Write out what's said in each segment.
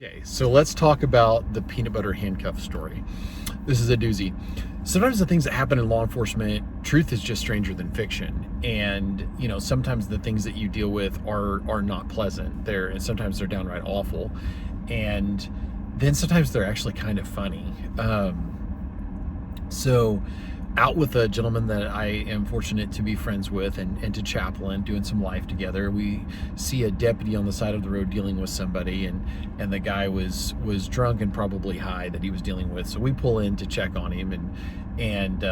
Okay, so let's talk about the peanut butter handcuff story. This is a doozy. Sometimes the things that happen in law enforcement, truth is just stranger than fiction. And, sometimes the things that you deal with are not pleasant. And sometimes they're downright awful. And then sometimes they're actually kind of funny. So out with a gentleman that I am fortunate to be friends with and to chaplain, doing some life together. We see a deputy on the side of the road dealing with somebody, and the guy was drunk and probably high that he was dealing with. So we pull in to check on him, and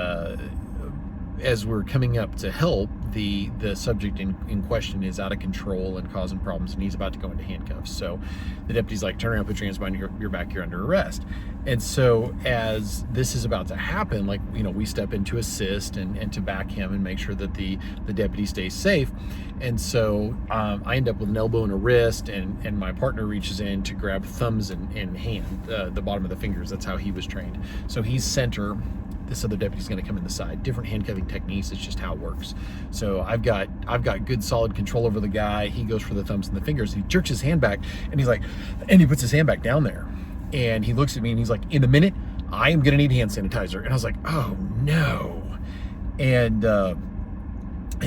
as we're coming up to help, the subject in question is out of control and causing problems, and he's about to go into handcuffs. So the deputy's like, "Turn around, put your hands behind your back, you're under arrest." And so as this is about to happen, we step in to assist and to back him and make sure that the deputy stays safe. And so I end up with an elbow and a wrist, and my partner reaches in to grab thumbs and hand, the bottom of the fingers. That's how he was trained. So he's center. This other deputy's going to come in the side. Different handcuffing techniques. It's just how it works. So I've got good solid control over the guy. He goes for the thumbs and the fingers. He jerks his hand back, and he puts his hand back down there, and he looks at me and he's like, "In a minute, I am going to need hand sanitizer." And I was like, "Oh no!" And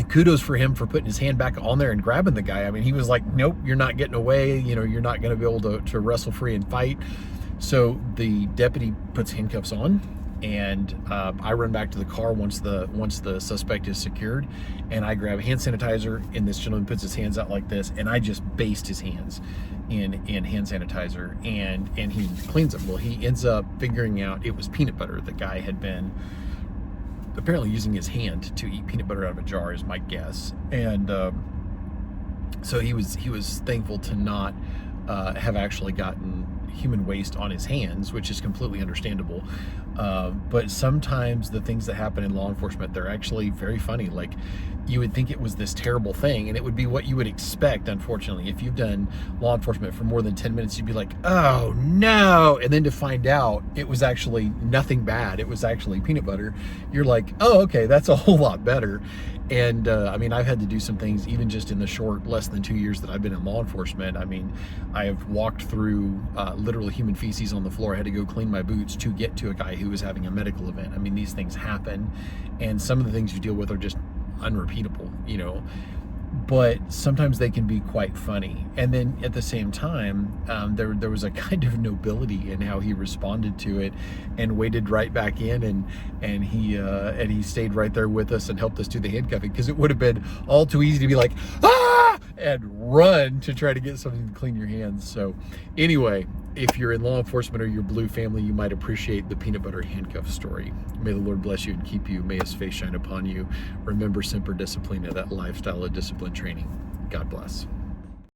kudos for him for putting his hand back on there and grabbing the guy. I mean, he was like, "Nope, you're not getting away. You're not going to be able to wrestle free and fight." So the deputy puts handcuffs on. And I run back to the car once the suspect is secured, and I grab hand sanitizer, and this gentleman puts his hands out like this, and I just baste his hands in hand sanitizer, and he cleans them. Well, he ends up figuring out it was peanut butter. The guy had been apparently using his hand to eat peanut butter out of a jar, is my guess. And so he was thankful to not have actually gotten human waste on his hands, which is completely understandable. But sometimes the things that happen in law enforcement, they're actually very funny. Like, you would think it was this terrible thing, and it would be what you would expect. Unfortunately, if you've done law enforcement for more than 10 minutes, you'd be like, "Oh no." And then to find out it was actually nothing bad, it was actually peanut butter, you're like, "Oh, okay, that's a whole lot better." And I've had to do some things even just in the short less than 2 years that I've been in law enforcement. I have walked through literal human feces on the floor. I had to go clean my boots to get to a guy who was having a medical event. These things happen, and some of the things you deal with are just unrepeatable, but sometimes they can be quite funny. And then at the same time, there was a kind of nobility in how he responded to it and waded right back in, and he stayed right there with us and helped us do the handcuffing, because it would have been all too easy to be like, "Ah!" and run to try to get something to clean your hands. So anyway, if you're in law enforcement or your blue family, you might appreciate the peanut butter handcuff story. May the Lord bless you and keep you. May his face shine upon you. Remember Semper Disciplina, that lifestyle of discipline training. God bless.